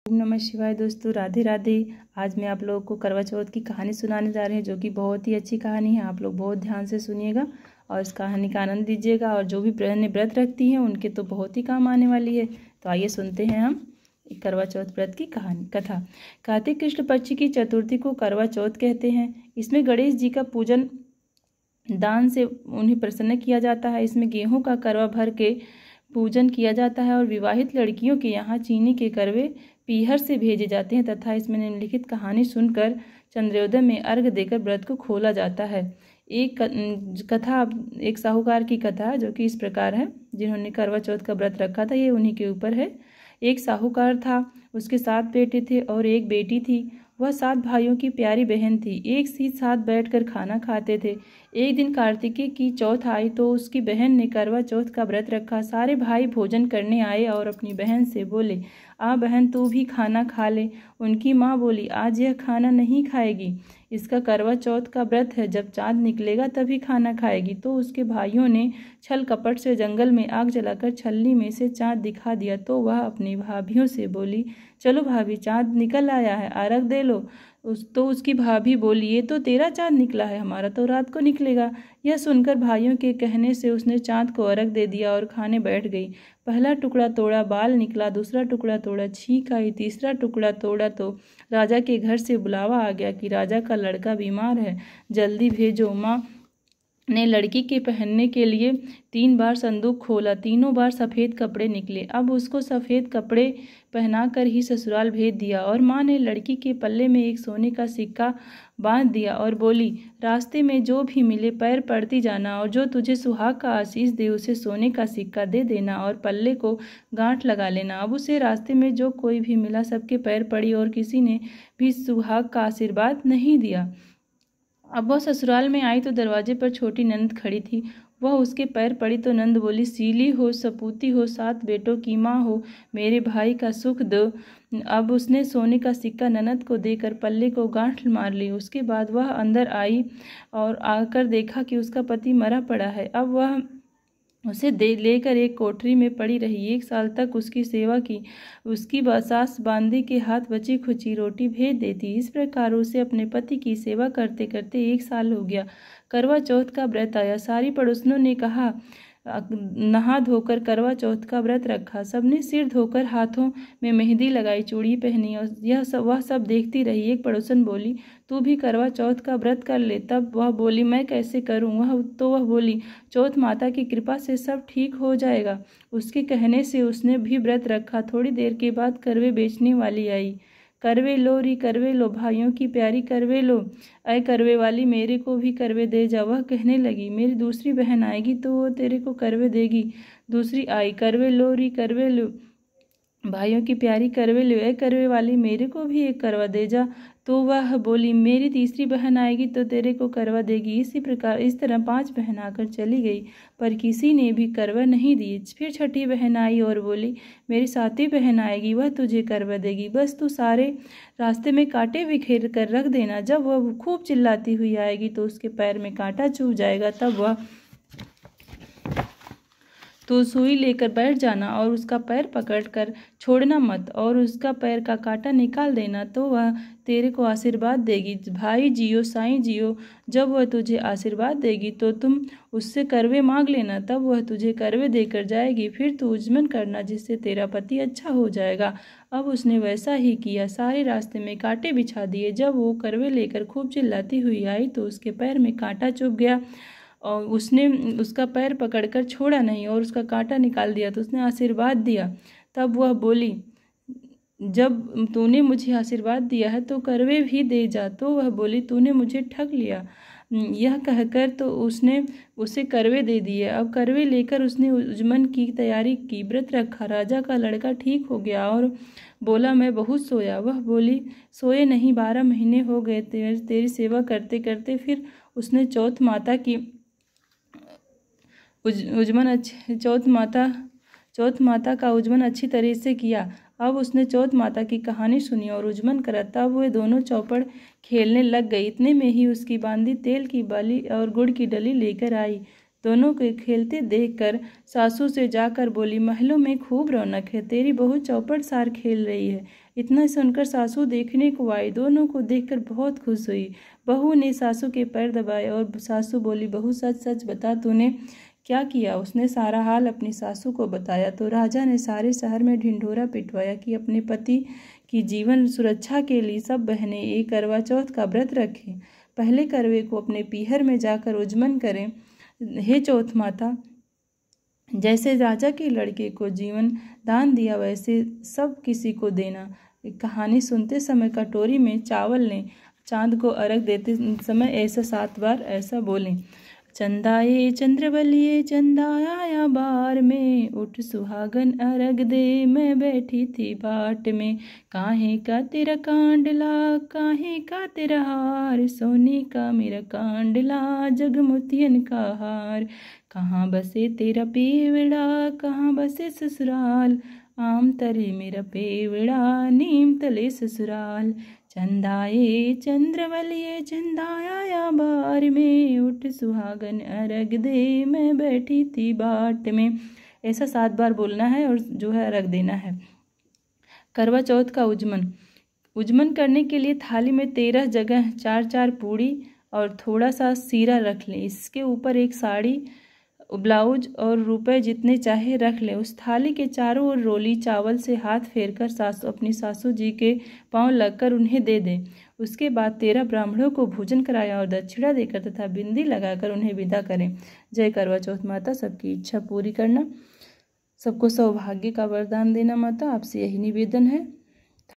ओम नमः शिवाय। दोस्तों राधे राधे। आज मैं आप लोगों को करवा चौथ की कहानी सुनाने जा रहे हैं, जो कि बहुत ही अच्छी कहानी है। आप लोग बहुत ध्यान से सुनिएगा और इस कहानी का आनंद लीजिएगा। और जो भी बहनें व्रत रखती हैं उनके तो बहुत ही काम आने वाली है। तो आइए सुनते हैं हम करवा चौथ व्रत की कथा। कार्तिक कृष्ण पक्ष की चतुर्थी को करवा चौथ कहते हैं। इसमें गणेश जी का पूजन दान से उन्हें प्रसन्न किया जाता है। इसमें गेहूं का करवा भर के पूजन किया जाता है और विवाहित लड़कियों के यहाँ चीनी के करवे पीहर से भेजे जाते हैं तथा इसमें निम्नलिखित कहानी सुनकर चंद्रोदय में अर्घ देकर व्रत को खोला जाता है। एक साहूकार की कथा जो कि इस प्रकार है। जिन्होंने करवा चौथ का व्रत रखा था ये उन्हीं के ऊपर है। एक साहूकार था, उसके 7 बेटे थे और एक बेटी थी। वह 7 भाइयों की प्यारी बहन थी। एक ही साथ बैठकर खाना खाते थे। एक दिन कार्तिकी की चौथ आई तो उसकी बहन ने करवा चौथ का व्रत रखा। सारे भाई भोजन करने आए और अपनी बहन से बोले, आ बहन तू भी खाना खा ले। उनकी माँ बोली, आज यह खाना नहीं खाएगी, इसका करवा चौथ का व्रत है, जब चाँद निकलेगा तभी खाना खाएगी। तो उसके भाइयों ने छल कपट से जंगल में आग जलाकर छलनी में से चाँद दिखा दिया। तो वह अपनी भाभियों से बोली, चलो भाभी चाँद निकल आया है, अर्घ दे लो। उसकी भाभी बोली, ये तो तेरा चाँद निकला है, हमारा तो रात को निकलेगा। यह सुनकर भाइयों के कहने से उसने चाँद को अर्घ दे दिया और खाने बैठ गई। पहला टुकड़ा तोड़ा, बाल निकला। दूसरा टुकड़ा तोड़ा, छींक आई। तीसरा टुकड़ा तोड़ा तो राजा के घर से बुलावा आ गया कि राजा का लड़का बीमार है, जल्दी भेजो। माँ ने लड़की के पहनने के लिए 3 बार संदूक खोला, तीनों बार सफ़ेद कपड़े निकले। अब उसको सफ़ेद कपड़े पहनाकर ही ससुराल भेज दिया। और माँ ने लड़की के पल्ले में एक सोने का सिक्का बांध दिया और बोली, रास्ते में जो भी मिले पैर पड़ती जाना और जो तुझे सुहाग का आशीष दे उसे सोने का सिक्का दे देना और पल्ले को गांठ लगा लेना। अब उसे रास्ते में जो कोई भी मिला सबके पैर पड़ी और किसी ने भी सुहाग का आशीर्वाद नहीं दिया। अब वह ससुराल में आई तो दरवाजे पर छोटी नंद खड़ी थी। वह उसके पैर पड़ी तो नंद बोली, सीली हो, सपूती हो, 7 बेटों की माँ हो, मेरे भाई का सुख दो। अब उसने सोने का सिक्का ननद को देकर पल्ले को गांठ मार ली। उसके बाद वह अंदर आई और आकर देखा कि उसका पति मरा पड़ा है। अब वह उसे लेकर एक कोठरी में पड़ी रही। 1 साल तक उसकी सेवा की। उसकी सास बांदी के हाथ बची खुची रोटी भेज देती। इस प्रकार उसे अपने पति की सेवा करते करते 1 साल हो गया। करवा चौथ का व्रत आया। सारी पड़ोसनों ने कहा, नहा धोकर करवा चौथ का व्रत रखा। सबने सिर धोकर हाथों में मेहंदी लगाई, चूड़ी पहनी और वह सब देखती रही। एक पड़ोसन बोली, तू भी करवा चौथ का व्रत कर ले। तब वह बोली, मैं कैसे करूं? वह बोली, चौथ माता की कृपा से सब ठीक हो जाएगा। उसके कहने से उसने भी व्रत रखा। थोड़ी देर के बाद करवे बेचने वाली आई। करवे लो री करवे लो, भाइयों की प्यारी करवे लो, अय करवे वाली मेरे को भी करवे दे जा। वह कहने लगी, मेरी दूसरी बहन आएगी तो वो तेरे को करवे देगी। दूसरी आई, करवे लो री करवे लो, भाइयों की प्यारी करवे लो, अय करवे वाली मेरे को भी एक करवा दे जा। तो वह बोली, मेरी तीसरी बहन आएगी तो तेरे को करवा देगी। इस तरह 5 बहन आकर चली गई, पर किसी ने भी करवा नहीं दी। फिर छठी बहन आई और बोली, मेरी 7वीं बहन आएगी, वह तुझे करवा देगी। बस तू सारे रास्ते में कांटे बिखेर कर रख देना। जब वह खूब चिल्लाती हुई आएगी तो उसके पैर में कांटा चुभ जाएगा। तब वह तो सुई लेकर बैठ जाना और उसका पैर पकड़कर छोड़ना मत और उसका पैर का कांटा निकाल देना, तो वह तेरे को आशीर्वाद देगी। भाई जियो साईं जियो। जब वह तुझे आशीर्वाद देगी तो तुम उससे करवे मांग लेना, तब वह तुझे करवे देकर जाएगी। फिर तू उज्जमन करना, जिससे तेरा पति अच्छा हो जाएगा। अब उसने वैसा ही किया। सारे रास्ते में कांटे बिछा दिए। जब वो करवे लेकर खूब चिल्लाती हुई आई तो उसके पैर में कांटा चुभ गया और उसने उसका पैर पकड़कर छोड़ा नहीं और उसका कांटा निकाल दिया। तो उसने आशीर्वाद दिया। तब वह बोली, जब तूने मुझे आशीर्वाद दिया है तो करवे भी दे जा। तो वह बोली, तूने मुझे ठग लिया। यह कहकर तो उसने उसे करवे दे दिए। अब करवे लेकर उसने उज्जमन की तैयारी की, व्रत रखा। राजा का लड़का ठीक हो गया और बोला, मैं बहुत सोया। वह बोली, सोए नहीं, 12 महीने हो गए तेरी सेवा करते करते। फिर उसने चौथ माता का उज्जमन अच्छी तरह से किया। अब उसने चौथ माता की कहानी सुनी और उज्जमन करा। तब वे दोनों चौपड़ खेलने लग गई। इतने में ही उसकी बांदी तेल की बाली और गुड़ की डली लेकर आई। दोनों के खेलते देखकर सासू से जाकर बोली, महलों में खूब रौनक है, तेरी बहू चौपड़ सार खेल रही है। इतना सुनकर सासू देखने को आई। दोनों को देखकर बहुत खुश हुई। बहू ने सासू के पैर दबाए और सासू बोली, बहू सच सच बता, तूने क्या किया? उसने सारा हाल अपनी सासू को बताया तो राजा ने सारे शहर में ढिंढोरा पिटवाया कि अपने पति की जीवन सुरक्षा के लिए सब बहनें एक करवा चौथ का व्रत रखें। पहले करवे को अपने पीहर में जाकर उज्जमन करें। हे चौथ माता, जैसे राजा के लड़के को जीवन दान दिया वैसे सब किसी को देना। कहानी सुनते समय कटोरी में चावल लें। चांद को अर्घ देते समय ऐसा 7 बार ऐसा बोलें, चंदाए चंद्रबलिए चंदा आया बार में, उठ सुहागन अर्घ दे मैं बैठी थी बाट में। काहे का तेरा कांडला काहे का तेरा हार, सोने का मेरा कांडला जगमोतियन का हार। कहाँ बसे तेरा पेवड़ा कहाँ बसे ससुराल, आम तले मेरा पेवड़ा नीम तले ससुराल। चंदाए चंद्रवलिए चंदा आया बार में, उठ सुहागन अर्घ दे मैं बैठी थी बाट में। ऐसा 7 बार बोलना है और जो है अर्घ देना है। करवा चौथ का उज्जमन करने के लिए थाली में 13 जगह 4-4 पूड़ी और थोड़ा सा सीरा रख लें। इसके ऊपर एक साड़ी, ब्लाउज और रुपए जितने चाहे रख लें। उस थाली के चारों ओर रोली चावल से हाथ फेरकर अपनी सासू जी के पांव लगकर उन्हें दे दें। उसके बाद 13 ब्राह्मणों को भोजन कराया और दक्षिणा देकर तथा बिंदी लगाकर उन्हें विदा करें। जय करवा चौथ माता, सबकी इच्छा पूरी करना, सबको सौभाग्य का वरदान देना माता, आपसे यही निवेदन है।